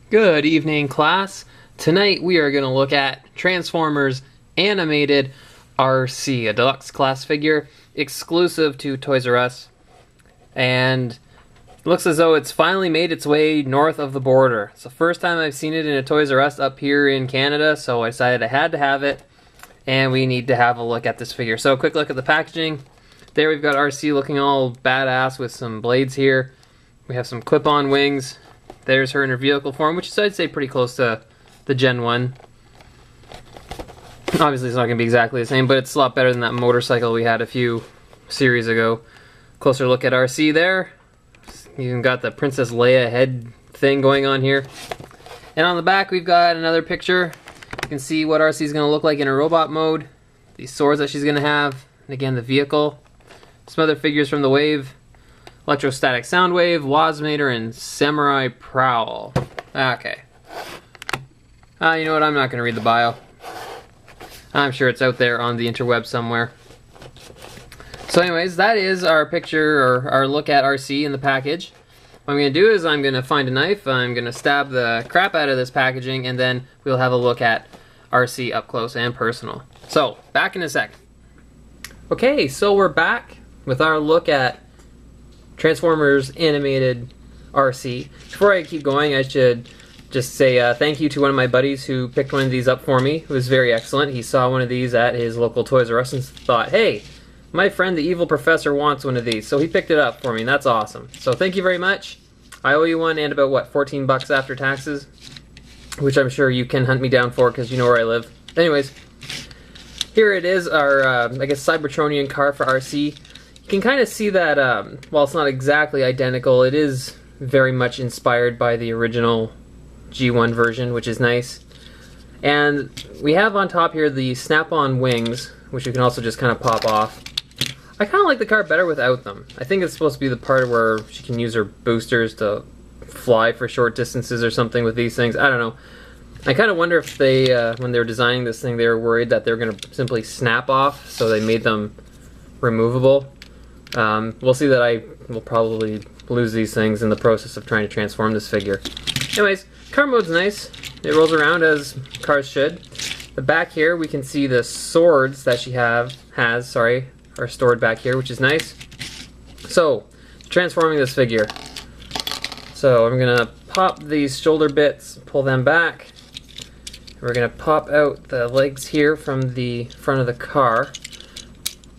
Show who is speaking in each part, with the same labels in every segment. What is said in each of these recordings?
Speaker 1: Good evening, class. Tonight we are going to look at Transformers Animated Arcee, a deluxe class figure exclusive to Toys R Us. And it looks as though it's finally made its way north of the border. It's the first time I've seen it in a Toys R Us up here in Canada, so I decided I had to have it. And we need to have a look at this figure. So a quick look at the packaging. There we've got Arcee looking all badass with some blades here. We have some clip-on wings. There's her in her vehicle form, which is, I'd say, pretty close to the Gen 1. Obviously it's not going to be exactly the same, but it's a lot better than that motorcycle we had a few series ago. Closer look at Arcee there. You even got the Princess Leia head thing going on here. And on the back we've got another picture. You can see what Arcee is going to look like in her robot mode. These swords that she's going to have. And again, the vehicle. Some other figures from the wave. Electrostatic Soundwave, Wasmator, and Samurai Prowl. Okay. You know what? I'm not going to read the bio. I'm sure it's out there on the interweb somewhere. So anyways, that is our picture, or our look at Arcee in the package. What I'm going to do is I'm going to find a knife, I'm going to stab the crap out of this packaging, and then we'll have a look at Arcee up close and personal. So, back in a sec. Okay, so we're back with our look at Transformers Animated Arcee. Before I keep going, I should just say thank you to one of my buddies who picked one of these up for me. It was very excellent. He saw one of these at his local Toys R Us and thought, hey, my friend the evil professor wants one of these. So he picked it up for me, and that's awesome. So thank you very much. I owe you one, and about, what, 14 bucks after taxes? Which I'm sure you can hunt me down for because you know where I live. Anyways, here it is, our, I guess, Cybertronian car for Arcee. You can kind of see that, while it's not exactly identical, it is very much inspired by the original G1 version, which is nice. And we have on top here the snap-on wings, which you can also just kind of pop off. I kind of like the car better without them. I think it's supposed to be the part where she can use her boosters to fly for short distances or something with these things. I don't know. I kind of wonder if they, when they were designing this thing, they were worried that they were going to simply snap off, so they made them removable. We'll see that I will probably lose these things in the process of trying to transform this figure. Anyways, car mode's nice. It rolls around as cars should. The back here, we can see the swords that she has, are stored back here, which is nice. So, transforming this figure. So, I'm going to pop these shoulder bits, pull them back. We're going to pop out the legs here from the front of the car.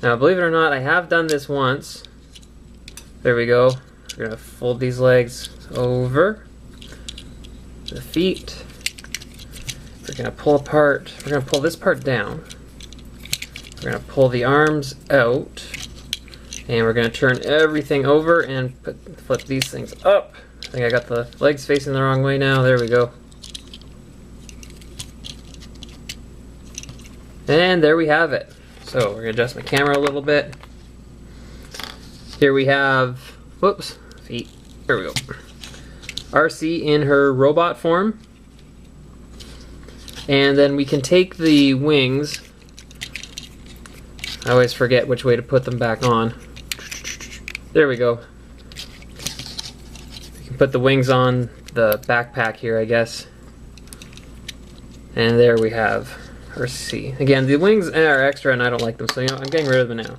Speaker 1: Now, believe it or not, I have done this once. There we go. We're going to fold these legs over. The feet. We're going to pull apart. We're going to pull this part down. We're going to pull the arms out. And we're going to turn everything over and flip these things up. I think I got the legs facing the wrong way now. There we go. And there we have it. So we're going to adjust my camera a little bit. Here we have, whoops, feet. There we go. Arcee in her robot form. And then we can take the wings. I always forget which way to put them back on. There we go. You can put the wings on the backpack here, I guess. And there we have Arcee. Again, the wings are extra and I don't like them, so you know, I'm getting rid of them now.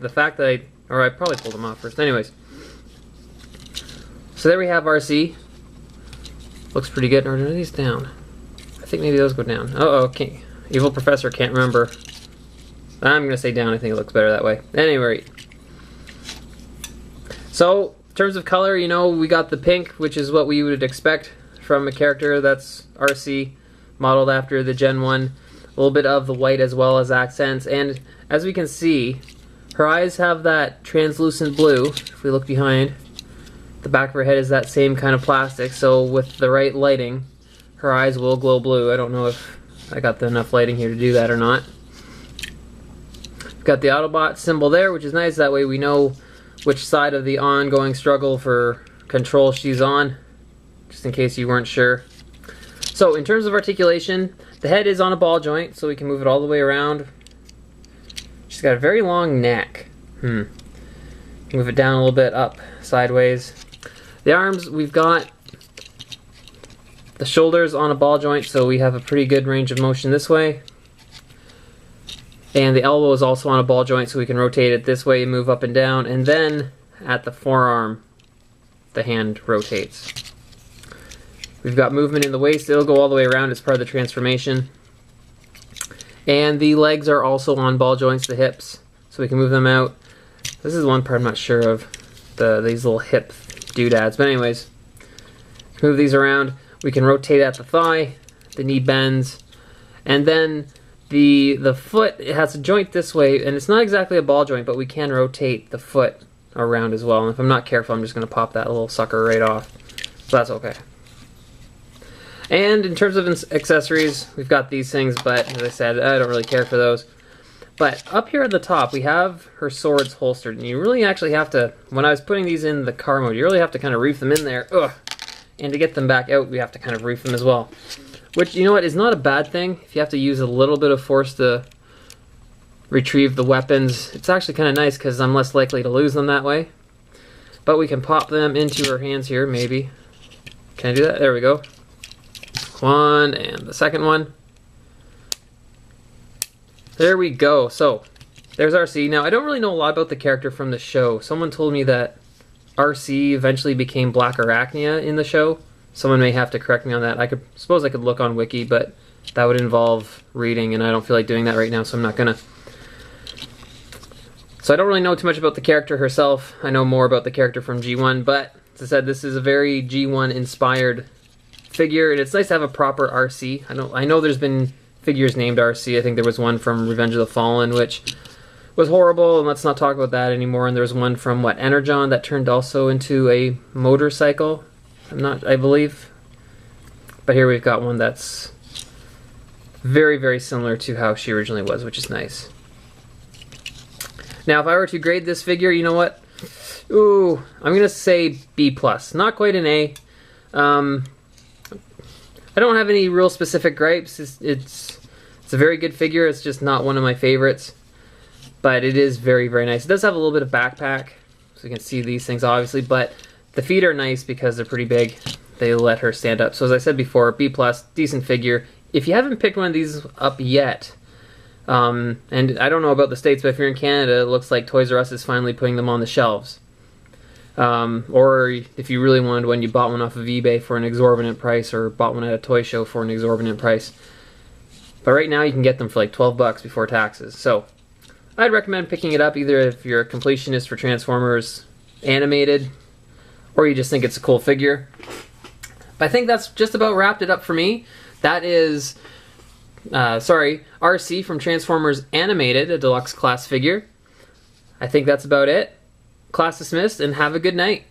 Speaker 1: The fact that I probably pulled them off first. Anyways. So there we have Arcee. Looks pretty good. Are these down? I think maybe those go down. Uh-oh, evil professor can't remember. I'm going to say down. I think it looks better that way. Anyway. So, in terms of color, you know, we got the pink, which is what we would expect from a character that's Arcee, modeled after the Gen 1. A little bit of the white as well as accents. And as we can see, her eyes have that translucent blue. If we look behind, the back of her head is that same kind of plastic. So with the right lighting, her eyes will glow blue. I don't know if I got enough lighting here to do that or not. We've got the Autobot symbol there, which is nice. That way we know which side of the ongoing struggle for control she's on, just in case you weren't sure. So in terms of articulation, the head is on a ball joint, so we can move it all the way around. She's got a very long neck. Move it down a little bit, up, sideways. The arms, we've got the shoulders on a ball joint, so we have a pretty good range of motion this way. And the elbow is also on a ball joint, so we can rotate it this way, move up and down, and then at the forearm, the hand rotates. We've got movement in the waist, it'll go all the way around as part of the transformation. And the legs are also on ball joints, the hips, so we can move them out. This is one part I'm not sure of, these little hip doodads, but anyways, move these around. We can rotate at the thigh, the knee bends, and then the foot, it has a joint this way, and it's not exactly a ball joint, but we can rotate the foot around as well. And if I'm not careful, I'm just going to pop that little sucker right off. So that's okay. And in terms of accessories, we've got these things, but as I said, I don't really care for those. But up here at the top, we have her swords holstered, and you really actually have to, when I was putting these in the car mode, you really have to kind of reef them in there. Ugh. And to get them back out, we have to kind of reef them as well. Which, you know what, is not a bad thing. If you have to use a little bit of force to retrieve the weapons, it's actually kind of nice because I'm less likely to lose them that way. But we can pop them into her hands here, maybe. Can I do that? There we go. One, and the second one. There we go. So, there's Arcee. Now, I don't really know a lot about the character from the show. Someone told me that Arcee eventually became Black Arachnia in the show. Someone may have to correct me on that. I suppose I could look on Wiki, but that would involve reading, and I don't feel like doing that right now, so I'm not gonna. So I don't really know too much about the character herself. I know more about the character from G1, but as I said, this is a very G1 inspired figure, and it's nice to have a proper Arcee. I know there's been figures named Arcee. I think there was one from Revenge of the Fallen, which was horrible, and let's not talk about that anymore. And there's one from, what, Energon that turned also into a motorcycle, I believe. But here we've got one that's very, very similar to how she originally was, which is nice. Now, if I were to grade this figure, you know what? Ooh, I'm going to say B+. Not quite an A. I don't have any real specific gripes. It's a very good figure. It's just not one of my favorites. But it is very, very nice. It does have a little bit of backpack, so you can see these things obviously, but the feet are nice because they're pretty big. They let her stand up. So as I said before, B+, decent figure. If you haven't picked one of these up yet, and I don't know about the States, but if you're in Canada, it looks like Toys R Us is finally putting them on the shelves. Or if you really wanted one, you bought one off of eBay for an exorbitant price, or bought one at a toy show for an exorbitant price. But right now you can get them for like 12 bucks before taxes. So I'd recommend picking it up either if you're a completionist for Transformers Animated, or you just think it's a cool figure. But I think that's just about wrapped it up for me. That is, Arcee from Transformers Animated, a deluxe class figure. I think that's about it. Class dismissed, and have a good night.